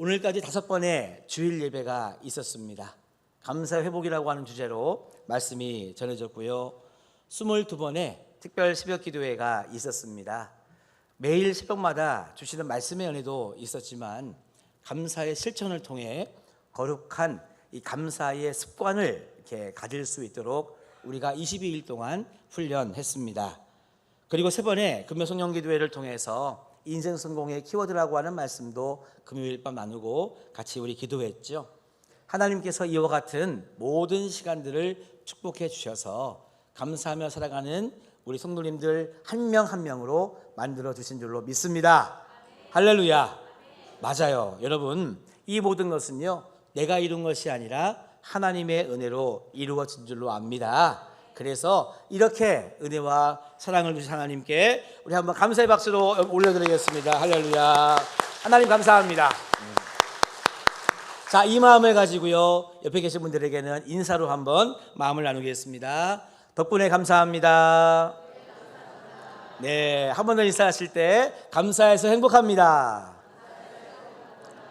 오늘까지 5번의 주일 예배가 있었습니다. 감사 회복이라고 하는 주제로 말씀이 전해졌고요. 22번의 특별 새벽 기도회가 있었습니다. 매일 새벽마다 주시는 말씀의 은혜도 있었지만 감사의 실천을 통해 거룩한 이 감사의 습관을 이렇게 가질 수 있도록 우리가 22일 동안 훈련했습니다. 그리고 3번의 금요 성령 기도회를 통해서 인생 성공의 키워드라고 하는 말씀도 금요일 밤 나누고 같이 우리 기도했죠. 하나님께서 이와 같은 모든 시간들을 축복해 주셔서 감사하며 살아가는 우리 성도님들 한 명 한 명으로 만들어 주신 줄로 믿습니다. 할렐루야. 맞아요. 여러분, 이 모든 것은요 내가 이룬 것이 아니라 하나님의 은혜로 이루어진 줄로 압니다. 그래서 이렇게 은혜와 사랑을 주신 하나님께 우리 한번 감사의 박수로 올려드리겠습니다. 할렐루야. 하나님 감사합니다. 자, 이 마음을 가지고요 옆에 계신 분들에게는 인사로 한번 마음을 나누겠습니다. 덕분에 감사합니다. 네, 한 번 더 인사하실 때 감사해서 행복합니다.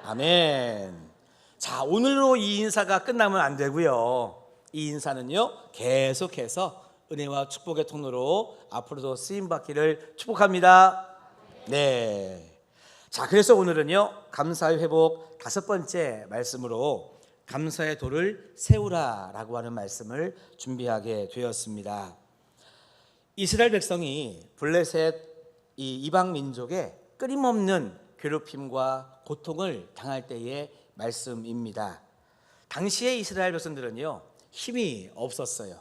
아멘. 자, 오늘로 이 인사가 끝나면 안 되고요. 이 인사는요 계속해서 은혜와 축복의 통로로 앞으로도 쓰임받기를 축복합니다. 네. 자, 그래서 오늘은요 감사의 회복 5번째 말씀으로 감사의 돌을 세우라 라고 하는 말씀을 준비하게 되었습니다. 이스라엘 백성이 블레셋 이 이방 민족의 끊임없는 괴롭힘과 고통을 당할 때의 말씀입니다. 당시의 이스라엘 백성들은요 힘이 없었어요.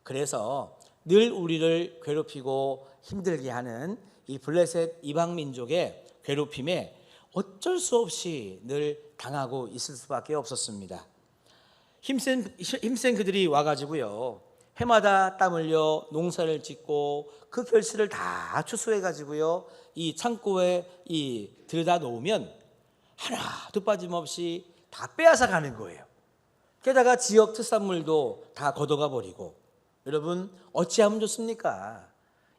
그래서 늘 우리를 괴롭히고 힘들게 하는 이 블레셋 이방 민족의 괴롭힘에 어쩔 수 없이 늘 당하고 있을 수밖에 없었습니다. 힘센 그들이 와가지고요 해마다 땀 흘려 농사를 짓고 그 결실을 다 추수해가지고요 이 창고에 들여다 놓으면 하나도 빠짐없이 다 빼앗아 가는 거예요. 게다가 지역 특산물도 다 걷어가 버리고, 여러분 어찌하면 좋습니까?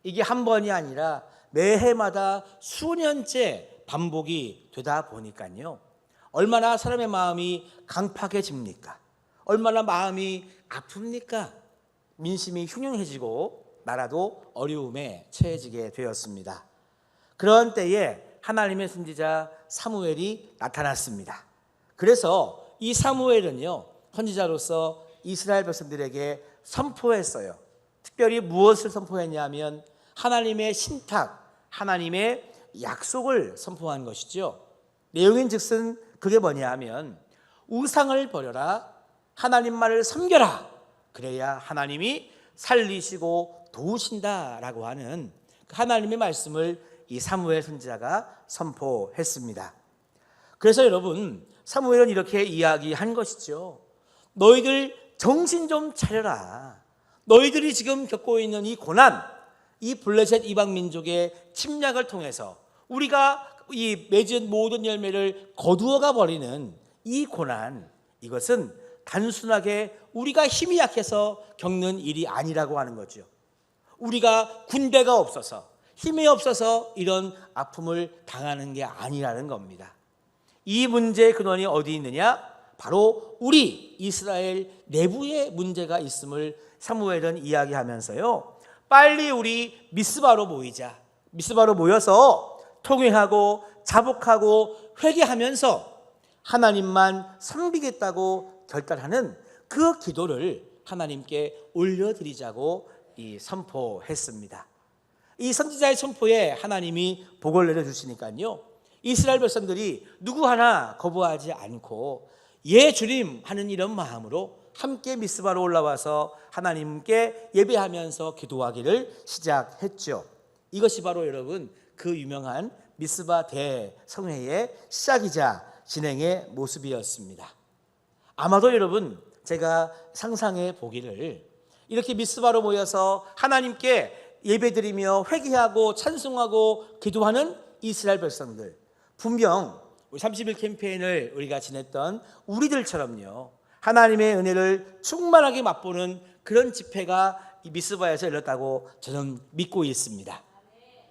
이게 한 번이 아니라 매해마다 수년째 반복이 되다 보니까요 얼마나 사람의 마음이 강팍해집니까? 얼마나 마음이 아픕니까? 민심이 흉흉해지고 나라도 어려움에 처해지게 되었습니다. 그런 때에 하나님의 선지자 사무엘이 나타났습니다. 그래서 이 사무엘은요 선지자로서 이스라엘 백성들에게 선포했어요. 특별히 무엇을 선포했냐면 하나님의 신탁, 하나님의 약속을 선포한 것이죠. 내용인즉슨 그게 뭐냐 하면 우상을 버려라, 하나님 말을 섬겨라, 그래야 하나님이 살리시고 도우신다라고 하는 하나님의 말씀을 이 사무엘 선지자가 선포했습니다. 그래서 여러분 사무엘은 이렇게 이야기한 것이죠. 너희들 정신 좀 차려라. 너희들이 지금 겪고 있는 이 고난, 이 블레셋 이방 민족의 침략을 통해서 우리가 이 맺은 모든 열매를 거두어가 버리는 이 고난, 이것은 단순하게 우리가 힘이 약해서 겪는 일이 아니라고 하는 거죠. 우리가 군대가 없어서 힘이 없어서 이런 아픔을 당하는 게 아니라는 겁니다. 이 문제의 근원이 어디 있느냐? 바로 우리 이스라엘 내부에 문제가 있음을 사무엘은 이야기하면서요 빨리 우리 미스바로 모이자. 미스바로 모여서 통회하고 자복하고 회개하면서 하나님만 섬기겠다고 결단하는 그 기도를 하나님께 올려드리자고 선포했습니다. 이 선지자의 선포에 하나님이 복을 내려주시니까요 이스라엘 백성들이 누구 하나 거부하지 않고 예 주님 하는 이런 마음으로 함께 미스바로 올라와서 하나님께 예배하면서 기도하기를 시작했죠. 이것이 바로 여러분 그 유명한 미스바 대성회의 시작이자 진행의 모습이었습니다. 아마도 여러분 제가 상상해 보기를 이렇게 미스바로 모여서 하나님께 예배드리며 회개하고 찬송하고 기도하는 이스라엘 백성들, 분명 우리 30일 캠페인을 우리가 지냈던 우리들처럼요 하나님의 은혜를 충만하게 맛보는 그런 집회가 이 미스바에서 열렸다고 저는 믿고 있습니다.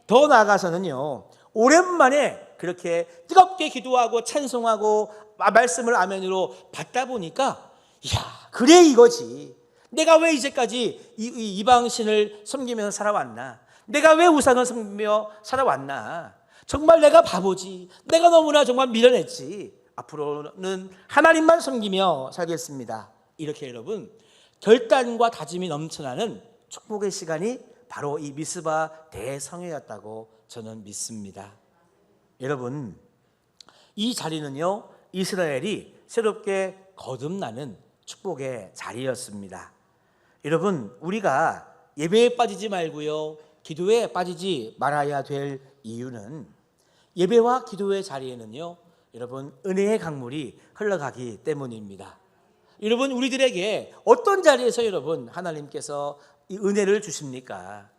더 나아가서는요 오랜만에 그렇게 뜨겁게 기도하고 찬송하고 말씀을 아멘으로 받다 보니까 그래 이거지. 내가 왜 이제까지 이방신을 섬기면서 살아왔나? 내가 왜 우상을 섬기며 살아왔나? 정말 내가 바보지. 내가 너무나 정말 미련했지. 앞으로는 하나님만 섬기며 살겠습니다. 이렇게 여러분 결단과 다짐이 넘쳐나는 축복의 시간이 바로 이 미스바 대성회였다고 저는 믿습니다. 여러분, 이 자리는요, 이스라엘이 새롭게 거듭나는 축복의 자리였습니다. 여러분, 우리가 예배에 빠지지 말고요, 기도에 빠지지 말아야 될 이유는 예배와 기도의 자리에는요, 여러분, 은혜의 강물이 흘러가기 때문입니다. 여러분, 우리들에게 어떤 자리에서 여러분 하나님께서 이 은혜를 주십니까?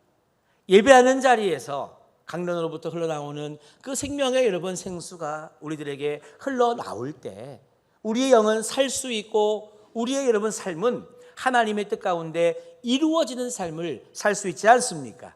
예배하는 자리에서 강론으로부터 흘러나오는 그 생명의 여러분 생수가 우리들에게 흘러나올 때 우리의 영은 살 수 있고 우리의 여러분 삶은 하나님의 뜻 가운데 이루어지는 삶을 살 수 있지 않습니까?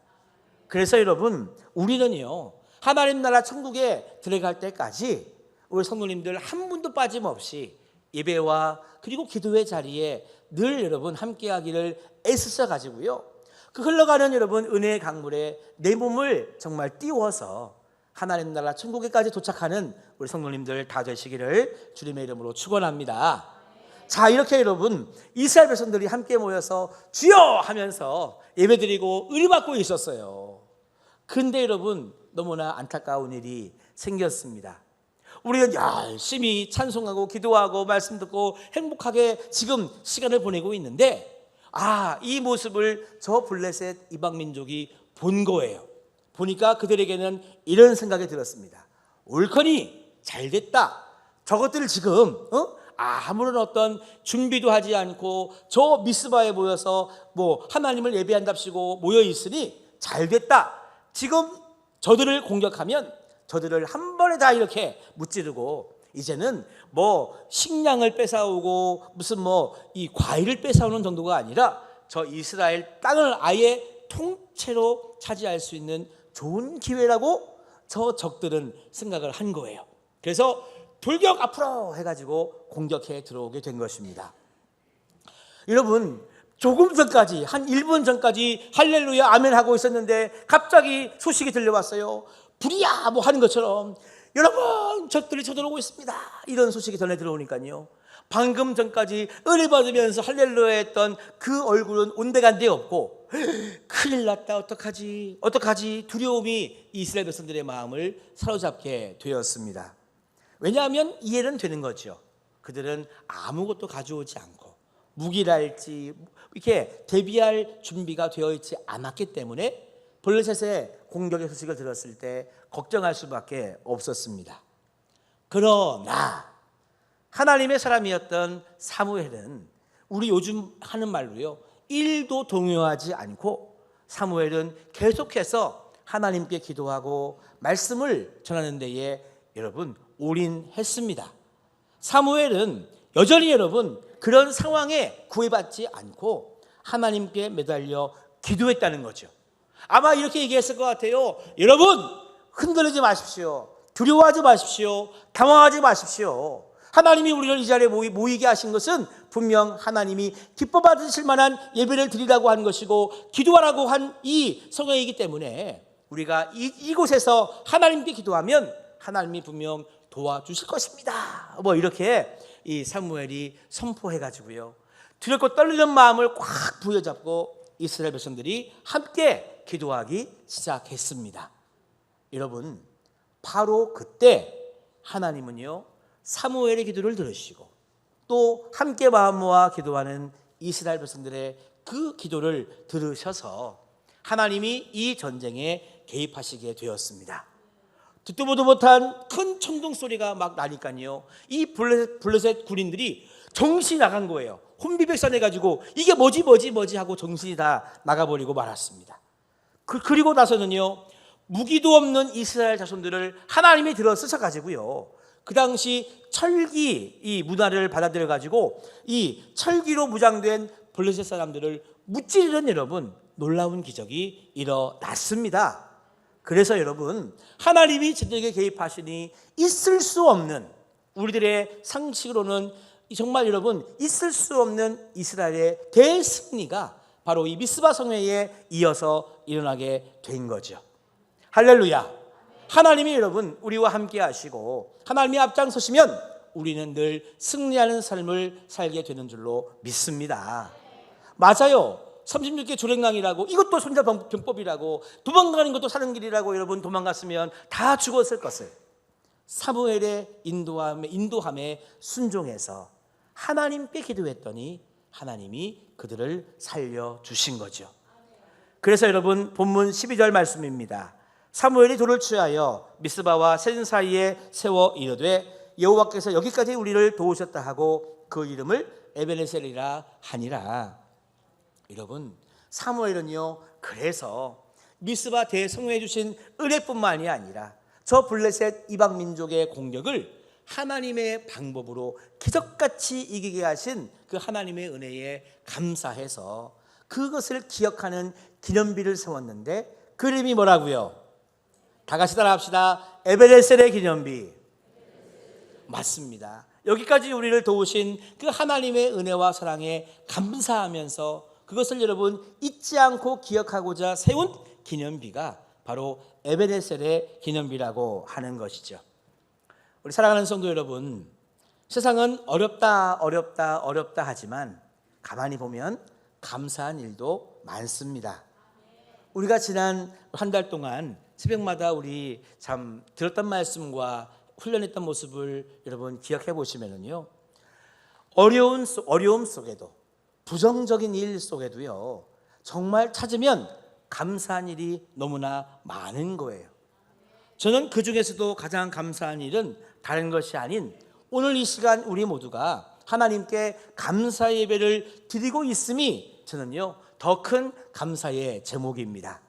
그래서 여러분 우리는요, 하나님 나라 천국에 들어갈 때까지 우리 성도님들 한 분도 빠짐없이 예배와 그리고 기도의 자리에 늘 여러분 함께하기를 애쓰셔 가지고요, 그 흘러가는 여러분 은혜의 강물에 내 몸을 정말 띄워서 하나님 나라 천국에까지 도착하는 우리 성도님들 다 되시기를 주님의 이름으로 축원합니다. 자, 이렇게 여러분 이스라엘 백성들이 함께 모여서 주여 하면서 예배드리고 의뢰받고 있었어요. 근데 여러분 너무나 안타까운 일이 생겼습니다. 우리는 열심히 찬송하고 기도하고 말씀 듣고 행복하게 지금 시간을 보내고 있는데 이 모습을 저 블레셋 이방민족이 본 거예요. 보니까 그들에게는 이런 생각이 들었습니다. 옳거니 잘됐다. 저것들 지금 아무런 어떤 준비도 하지 않고 저 미스바에 모여서 하나님을 예배한답시고 모여 있으니 잘됐다. 지금 저들을 공격하면 저들을 한 번에 다 이렇게 무찌르고 이제는 식량을 뺏어오고 무슨 이 과일을 뺏어오는 정도가 아니라 저 이스라엘 땅을 아예 통째로 차지할 수 있는 좋은 기회라고 저 적들은 생각을 한 거예요. 그래서 돌격 앞으로 해가지고 공격해 들어오게 된 것입니다. 여러분 조금 전까지 한 1분 전까지 할렐루야 아멘 하고 있었는데 갑자기 소식이 들려왔어요. 불이야 하는 것처럼 여러분 적들이 쳐들어오고 있습니다. 이런 소식이 전해 들어오니까요, 방금 전까지 은혜 받으면서 할렐루야 했던 그 얼굴은 온데간데 없고 큰일 났다, 어떡하지 두려움이 이스라엘 백성들의 마음을 사로잡게 되었습니다. 왜냐하면 이해는 되는 거죠. 그들은 아무것도 가져오지 않고 무기랄지 이렇게 대비할 준비가 되어 있지 않았기 때문에 블레셋의 공격의 소식을 들었을 때 걱정할 수밖에 없었습니다. 그러나 하나님의 사람이었던 사무엘은 우리 요즘 하는 말로요, 1도 동요하지 않고 사무엘은 계속해서 하나님께 기도하고 말씀을 전하는 데에 여러분 올인했습니다. 사무엘은 여전히 여러분 그런 상황에 구애받지 않고 하나님께 매달려 기도했다는 거죠. 아마 이렇게 얘기했을 것 같아요. 여러분 흔들리지 마십시오. 두려워하지 마십시오. 당황하지 마십시오. 하나님이 우리를 이 자리에 모이게 하신 것은 분명 하나님이 기뻐 받으실 만한 예배를 드리라고 한 것이고 기도하라고 한 이 성회이기 때문에 우리가 이곳에서 하나님께 기도하면 하나님이 분명 도와주실 것입니다. 이렇게 이 사무엘이 선포해가지고요, 두렵고 떨리는 마음을 꽉 부여잡고 이스라엘 백성들이 함께 기도하기 시작했습니다. 여러분 바로 그때 하나님은요 사무엘의 기도를 들으시고 또 함께 마음 모아 기도하는 이스라엘 백성들의 그 기도를 들으셔서 하나님이 이 전쟁에 개입하시게 되었습니다. 듣도 보도 못한 큰 천둥 소리가 막 나니까요, 이 블레셋 군인들이 정신이 나간 거예요. 혼비백산해가지고 이게 뭐지 하고 정신이 다 나가버리고 말았습니다. 그리고 나서는요, 무기도 없는 이스라엘 자손들을 하나님이 들어 쓰셔가지고요, 그 당시 철기 이 문화를 받아들여 가지고 이 철기로 무장된 블레셋 사람들을 무찌르는 여러분 놀라운 기적이 일어났습니다. 그래서 여러분, 하나님이 저들에게 개입하시니 있을 수 없는, 우리들의 상식으로는 정말 여러분 있을 수 없는 이스라엘의 대승리가 바로 이 미스바 성회에 이어서 일어나게 된 거죠. 할렐루야. 하나님이 여러분 우리와 함께 하시고 하나님이 앞장서시면 우리는 늘 승리하는 삶을 살게 되는 줄로 믿습니다. 맞아요. 36개 조랭랑이라고, 이것도 손자병법이라고, 도망가는 것도 사는 길이라고 여러분 도망갔으면 다 죽었을 것을 사무엘의 인도함에 순종해서 하나님께 기도했더니 하나님이 그들을 살려주신 거죠. 그래서 여러분 본문 12절 말씀입니다. 사무엘이 돌을 취하여 미스바와 센 사이에 세워 이르되 여호와께서 여기까지 우리를 도우셨다 하고 그 이름을 에베네셀이라 하니라. 여러분, 사무엘은요 그래서 미스바 대성회해 주신 은혜뿐만이 아니라 저 블레셋 이방 민족의 공격을 하나님의 방법으로 기적같이 이기게 하신 그 하나님의 은혜에 감사해서 그것을 기억하는 기념비를 세웠는데 그 이름이 뭐라고요? 다 같이 따라합시다. 에베네셀의 기념비. 맞습니다. 여기까지 우리를 도우신 그 하나님의 은혜와 사랑에 감사하면서 그것을 여러분 잊지 않고 기억하고자 세운 기념비가 바로 에베네셀의 기념비라고 하는 것이죠. 우리 사랑하는 성도 여러분, 세상은 어렵다 하지만 가만히 보면 감사한 일도 많습니다. 우리가 지난 한 달 동안 새벽마다 우리 참 들었던 말씀과 훈련했던 모습을 여러분 기억해 보시면은요, 어려움 속에도 부정적인 일 속에도요 정말 찾으면 감사한 일이 너무나 많은 거예요. 저는 그 중에서도 가장 감사한 일은 다른 것이 아닌 오늘 이 시간 우리 모두가 하나님께 감사 예배를 드리고 있음이 저는요 더 큰 감사의 제목입니다.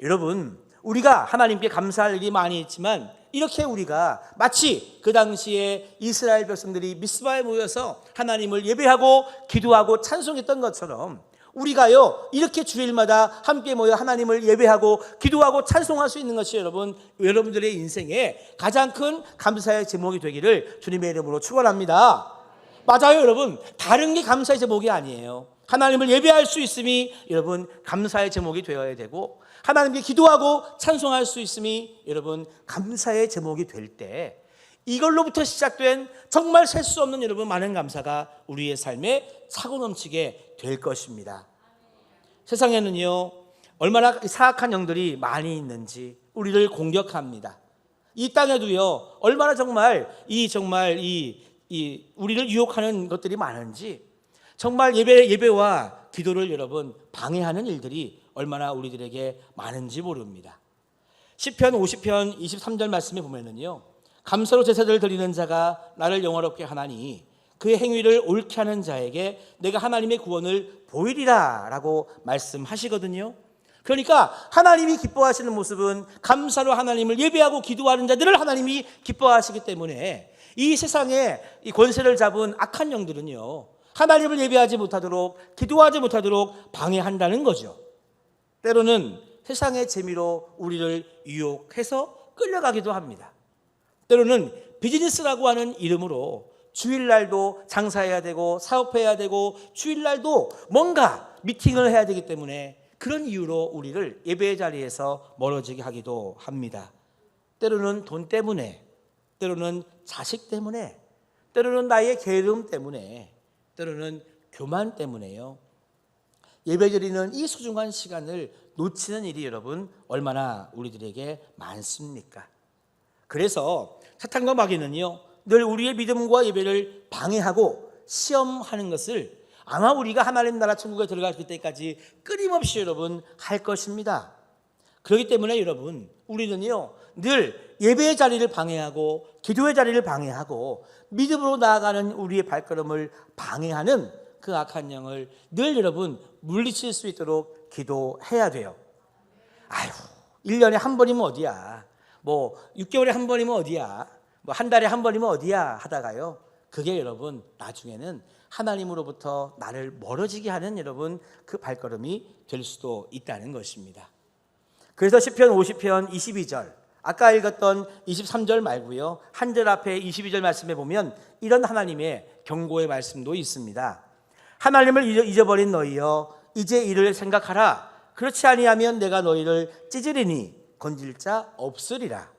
여러분, 우리가 하나님께 감사할 일이 많이 있지만 이렇게 우리가 마치 그 당시에 이스라엘 백성들이 미스바에 모여서 하나님을 예배하고 기도하고 찬송했던 것처럼 우리가요 이렇게 주일마다 함께 모여 하나님을 예배하고 기도하고 찬송할 수 있는 것이 여러분들의 인생에 가장 큰 감사의 제목이 되기를 주님의 이름으로 축원합니다. 맞아요, 여러분. 다른 게 감사의 제목이 아니에요. 하나님을 예배할 수 있음이 여러분 감사의 제목이 되어야 되고, 하나님께 기도하고 찬송할 수 있음이 여러분 감사의 제목이 될 때, 이걸로부터 시작된 정말 셀 수 없는 여러분 많은 감사가 우리의 삶에 차고 넘치게 될 것입니다. 세상에는요 얼마나 사악한 영들이 많이 있는지 우리를 공격합니다. 이 땅에도요 얼마나 정말 우리를 유혹하는 것들이 많은지, 정말 예배와 기도를 여러분 방해하는 일들이 얼마나 우리들에게 많은지 모릅니다. 시편 50편 23절 말씀에 보면은요, 감사로 제사를 드리는 자가 나를 영화롭게 하나니 그의 행위를 옳게 하는 자에게 내가 하나님의 구원을 보이리라 라고 말씀하시거든요. 그러니까 하나님이 기뻐하시는 모습은 감사로 하나님을 예배하고 기도하는 자들을 하나님이 기뻐하시기 때문에 이 세상에 이 권세를 잡은 악한 영들은요 하나님을 예배하지 못하도록 기도하지 못하도록 방해한다는 거죠. 때로는 세상의 재미로 우리를 유혹해서 끌려가기도 합니다. 때로는 비즈니스라고 하는 이름으로 주일날도 장사해야 되고 사업해야 되고 주일날도 뭔가 미팅을 해야 되기 때문에 그런 이유로 우리를 예배의 자리에서 멀어지게 하기도 합니다. 때로는 돈 때문에, 때로는 자식 때문에, 때로는 나의 게으름 때문에, 때로는 교만 때문에요. 예배드리는 이 소중한 시간을 놓치는 일이 여러분 얼마나 우리들에게 많습니까? 그래서 사탄과 마귀는요 늘 우리의 믿음과 예배를 방해하고 시험하는 것을 아마 우리가 하나님 나라 천국에 들어갈 그때까지 끊임없이 여러분 할 것입니다. 그렇기 때문에 여러분 우리는요 늘 예배의 자리를 방해하고 기도의 자리를 방해하고 믿음으로 나아가는 우리의 발걸음을 방해하는 그 악한 영을 늘 여러분 물리칠 수 있도록 기도해야 돼요. 아유, 1년에 한 번이면 어디야, 6개월에 한 번이면 어디야, 한 달에 한 번이면 어디야 하다가요 그게 여러분 나중에는 하나님으로부터 나를 멀어지게 하는 여러분 그 발걸음이 될 수도 있다는 것입니다. 그래서 시편 50편 22절, 아까 읽었던 23절 말고요, 한 절 앞에 22절 말씀에 보면 이런 하나님의 경고의 말씀도 있습니다. 하나님을 잊어버린 너희여, 이제 이를 생각하라. 그렇지 아니하면 내가 너희를 찢으리니 건질 자 없으리라.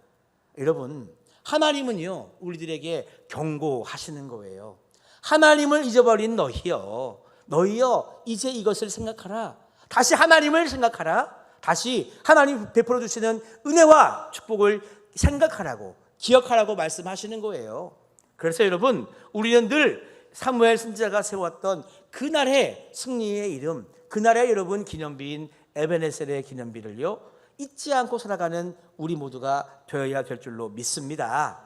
여러분, 하나님은요 우리들에게 경고하시는 거예요. 하나님을 잊어버린 너희여, 이제 이것을 생각하라. 다시 하나님을 생각하라. 다시 하나님 베풀어 주시는 은혜와 축복을 생각하라고, 기억하라고 말씀하시는 거예요. 그래서 여러분, 우리는 늘 사무엘 선지자가 세웠던 그날의 승리의 이름, 그날의 여러분 기념비인 에베네셀의 기념비를요 잊지 않고 살아가는 우리 모두가 되어야 될 줄로 믿습니다.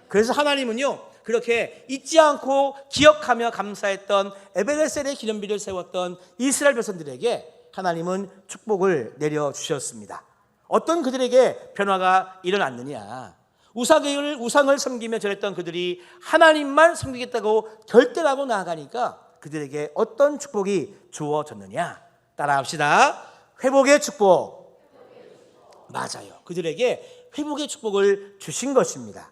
그래서 하나님은요 그렇게 잊지 않고 기억하며 감사했던 에베네셀의 기념비를 세웠던 이스라엘 백성들에게 하나님은 축복을 내려주셨습니다. 어떤 그들에게 변화가 일어났느냐, 우상을 섬기며 절했던 그들이 하나님만 섬기겠다고 결단하고 나아가니까 그들에게 어떤 축복이 주어졌느냐, 따라합시다. 회복의 축복. 맞아요. 그들에게 회복의 축복을 주신 것입니다.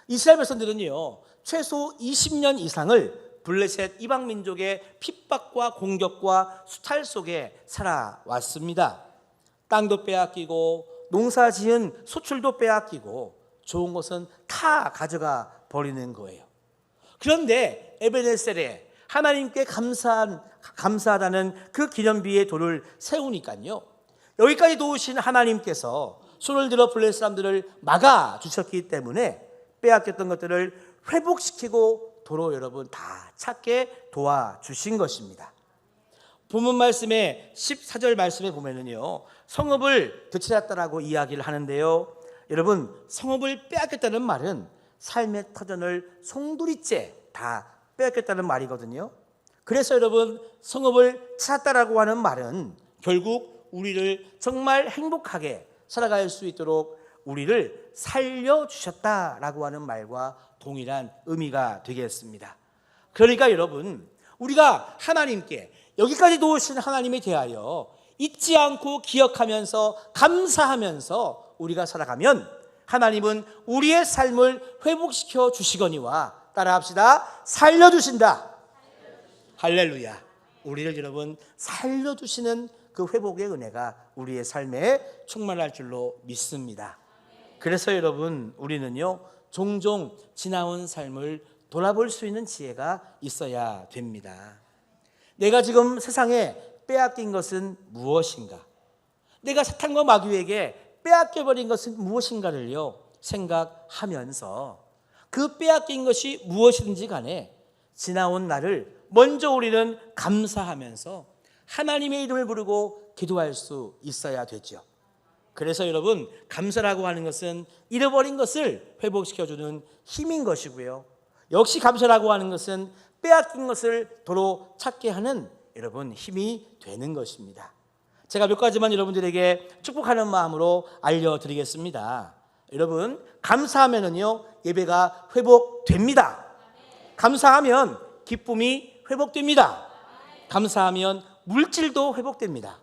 이스라엘 백성들은요 최소 20년 이상을 블레셋 이방 민족의 핍박과 공격과 수탈 속에 살아왔습니다. 땅도 빼앗기고 농사지은 소출도 빼앗기고 좋은 것은 다 가져가 버리는 거예요. 그런데 에베네셀에 하나님께 감사하다는 그 기념비의 돌을 세우니까요 여기까지 도우신 하나님께서 손을 들어 블레셋 사람들을 막아주셨기 때문에 빼앗겼던 것들을 회복시키고 도로 여러분 다 찾게 도와주신 것입니다. 본문 말씀에 14절 말씀에 보면은요 성읍을 되찾았다라고 이야기를 하는데요, 여러분 성읍을 빼앗겼다는 말은 삶의 터전을 송두리째 다 빼앗겼다는 말이거든요. 그래서 여러분 성읍을 찾았다라고 하는 말은 결국 우리를 정말 행복하게 살아갈 수 있도록 우리를 살려주셨다라고 하는 말과 동일한 의미가 되겠습니다. 그러니까 여러분, 우리가 하나님께 여기까지 도우신 하나님에 대하여 잊지 않고 기억하면서 감사하면서 우리가 살아가면 하나님은 우리의 삶을 회복시켜 주시거니와, 따라합시다, 살려주신다. 할렐루야. 우리를 여러분 살려주시는 그 회복의 은혜가 우리의 삶에 충만할 줄로 믿습니다. 그래서 여러분 우리는요 종종 지나온 삶을 돌아볼 수 있는 지혜가 있어야 됩니다. 내가 지금 세상에 빼앗긴 것은 무엇인가? 내가 사탄과 마귀에게 빼앗겨버린 것은 무엇인가를요 생각하면서 그 빼앗긴 것이 무엇이든지 간에 지나온 날을 먼저 우리는 감사하면서 하나님의 이름을 부르고 기도할 수 있어야 되죠. 그래서 여러분 감사라고 하는 것은 잃어버린 것을 회복시켜주는 힘인 것이고요, 역시 감사라고 하는 것은 빼앗긴 것을 도로 찾게 하는 여러분 힘이 되는 것입니다. 제가 몇 가지만 여러분들에게 축복하는 마음으로 알려드리겠습니다. 여러분 감사하면은요 예배가 회복됩니다. 감사하면 기쁨이 회복됩니다. 감사하면 물질도 회복됩니다.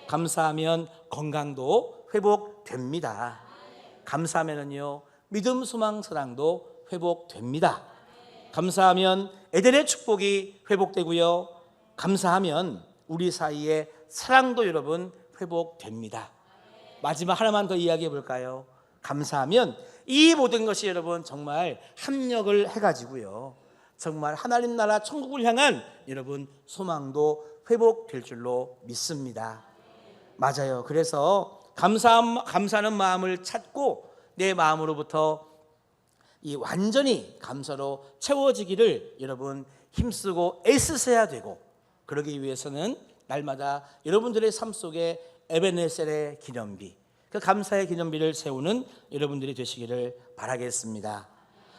감사하면 건강도 회복됩니다. 감사하면은요 믿음, 소망, 사랑도 회복됩니다. 감사하면 에덴의 축복이 회복되고요, 감사하면 우리 사이에 사랑도 여러분 회복됩니다. 마지막 하나만 더 이야기해 볼까요? 감사하면 이 모든 것이 여러분 정말 합력을 해가지고요 정말 하나님 나라 천국을 향한 여러분 소망도 회복될 줄로 믿습니다. 맞아요. 그래서 감사하는 마음을 찾고 내 마음으로부터 이 완전히 감사로 채워지기를 여러분 힘쓰고 애쓰셔야 되고, 그러기 위해서는 날마다 여러분들의 삶 속에 에베네셀의 기념비, 그 감사의 기념비를 세우는 여러분들이 되시기를 바라겠습니다.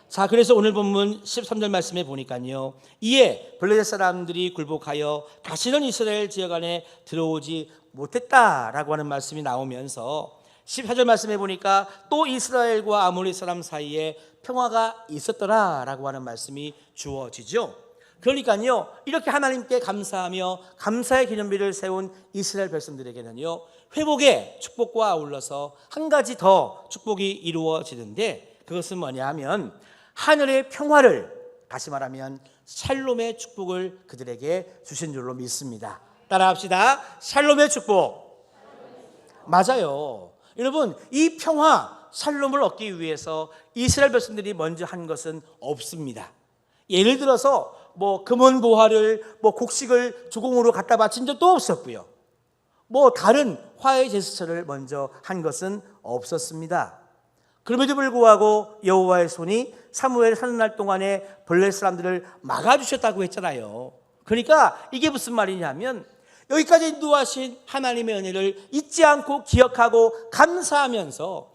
자, 그래서 오늘 본문 13절 말씀에 보니까요, 이에 블레셋 사람들이 굴복하여 다시는 이스라엘 지역 안에 들어오지 못했다라고 하는 말씀이 나오면서 14절 말씀에 보니까 또 이스라엘과 아모리 사람 사이에 평화가 있었더라라고 하는 말씀이 주어지죠. 그러니까요 이렇게 하나님께 감사하며 감사의 기념비를 세운 이스라엘 백성들에게는요 회복의 축복과 아울러서 한 가지 더 축복이 이루어지는데, 그것은 뭐냐 하면 하늘의 평화를, 다시 말하면 샬롬의 축복을 그들에게 주신 줄로 믿습니다. 따라합시다. 샬롬의 축복. 맞아요. 여러분, 이 평화 샬롬을 얻기 위해서 이스라엘 백성들이 먼저 한 것은 없습니다. 예를 들어서 금은 보화를 곡식을 주공으로 갖다 바친 적도 없었고요. 다른 화해 제스처를 먼저 한 것은 없었습니다. 그럼에도 불구하고 여호와의 손이 사무엘 사는 날 동안에 블레 사람들을 막아주셨다고 했잖아요. 그러니까 이게 무슨 말이냐면, 여기까지 인도하신 하나님의 은혜를 잊지 않고 기억하고 감사하면서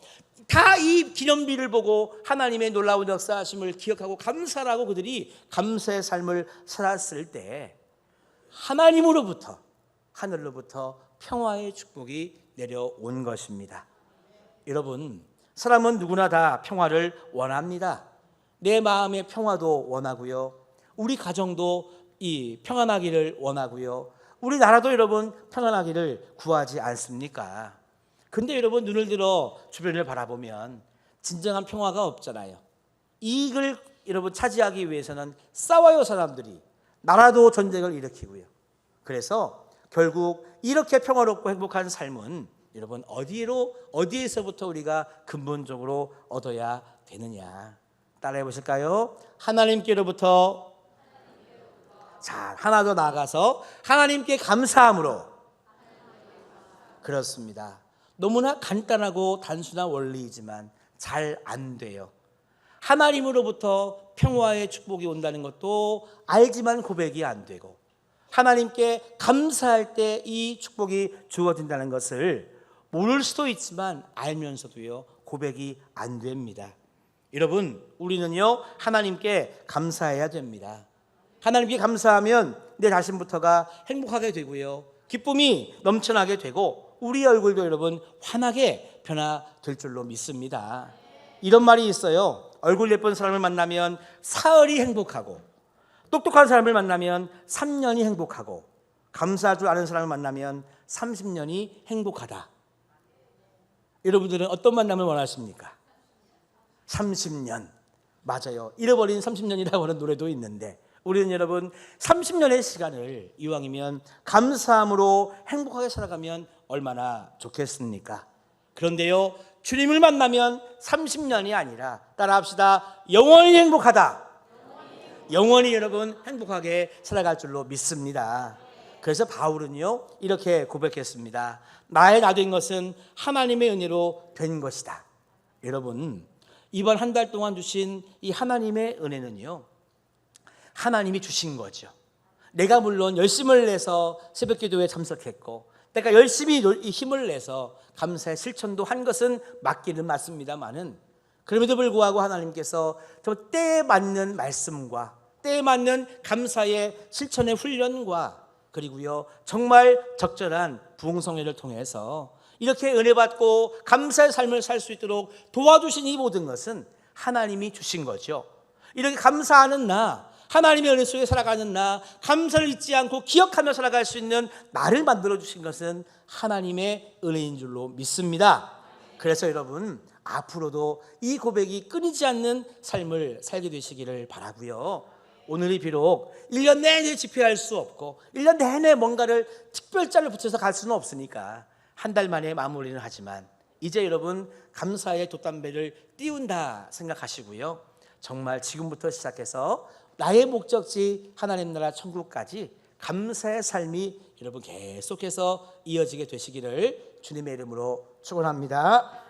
다 이 기념비를 보고 하나님의 놀라운 역사하심을 기억하고 감사하고 그들이 감사의 삶을 살았을 때 하나님으로부터, 하늘로부터 평화의 축복이 내려온 것입니다. 여러분, 사람은 누구나 다 평화를 원합니다. 내 마음의 평화도 원하고요, 우리 가정도 이 평안하기를 원하고요, 우리나라도 여러분 평안하기를 구하지 않습니까? 근데 여러분, 눈을 들어 주변을 바라보면 진정한 평화가 없잖아요. 이익을 여러분 차지하기 위해서는 싸워요. 사람들이 나라도 전쟁을 일으키고요. 그래서 결국 이렇게 평화롭고 행복한 삶은 여러분 어디에서부터 우리가 근본적으로 얻어야 되느냐, 따라해 보실까요? 하나님께로부터. 자, 하나 더 나아가서 하나님께 감사함으로. 그렇습니다. 너무나 간단하고 단순한 원리이지만 잘 안 돼요. 하나님으로부터 평화의 축복이 온다는 것도 알지만 고백이 안 되고, 하나님께 감사할 때 이 축복이 주어진다는 것을 모를 수도 있지만 알면서도요 고백이 안 됩니다. 여러분, 우리는요 하나님께 감사해야 됩니다. 하나님께 감사하면 내 자신부터가 행복하게 되고요, 기쁨이 넘쳐나게 되고 우리 얼굴도 여러분 환하게 변화될 줄로 믿습니다. 이런 말이 있어요. 얼굴 예쁜 사람을 만나면 사흘이 행복하고, 똑똑한 사람을 만나면 3년이 행복하고, 감사할 줄 아는 사람을 만나면 30년이 행복하다. 여러분들은 어떤 만남을 원하십니까? 30년. 맞아요. 잃어버린 30년이라고 하는 노래도 있는데, 우리는 여러분 30년의 시간을 이왕이면 감사함으로 행복하게 살아가면 얼마나 좋겠습니까? 그런데요, 주님을 만나면 30년이 아니라, 따라합시다, 영원히 행복하다. 영원히 여러분 행복하게 살아갈 줄로 믿습니다. 그래서 바울은요 이렇게 고백했습니다. 나의 나 된 것은 하나님의 은혜로 된 것이다. 여러분, 이번 한 달 동안 주신 이 하나님의 은혜는요 하나님이 주신 거죠. 내가 물론 열심을 내서 새벽기도에 참석했고, 내가 열심히 힘을 내서 감사의 실천도 한 것은 맞기는 맞습니다만은, 그럼에도 불구하고 하나님께서 저 때에 맞는 말씀과 때에 맞는 감사의 실천의 훈련과, 그리고요 정말 적절한 부흥성회를 통해서 이렇게 은혜 받고 감사의 삶을 살 수 있도록 도와주신 이 모든 것은 하나님이 주신 거죠. 이렇게 감사하는 나, 하나님의 은혜 속에 살아가는 나, 감사를 잊지 않고 기억하며 살아갈 수 있는 나를 만들어 주신 것은 하나님의 은혜인 줄로 믿습니다. 그래서 여러분, 앞으로도 이 고백이 끊이지 않는 삶을 살게 되시기를 바라고요. 오늘이 비록 1년 내내 집회할 수 없고 1년 내내 뭔가를 특별자를 붙여서 갈 수는 없으니까 한 달 만에 마무리는 하지만, 이제 여러분 감사의 돛담배를 띄운다 생각하시고요, 정말 지금부터 시작해서 나의 목적지 하나님 나라 천국까지 감사의 삶이 여러분 계속해서 이어지게 되시기를 주님의 이름으로 축원합니다.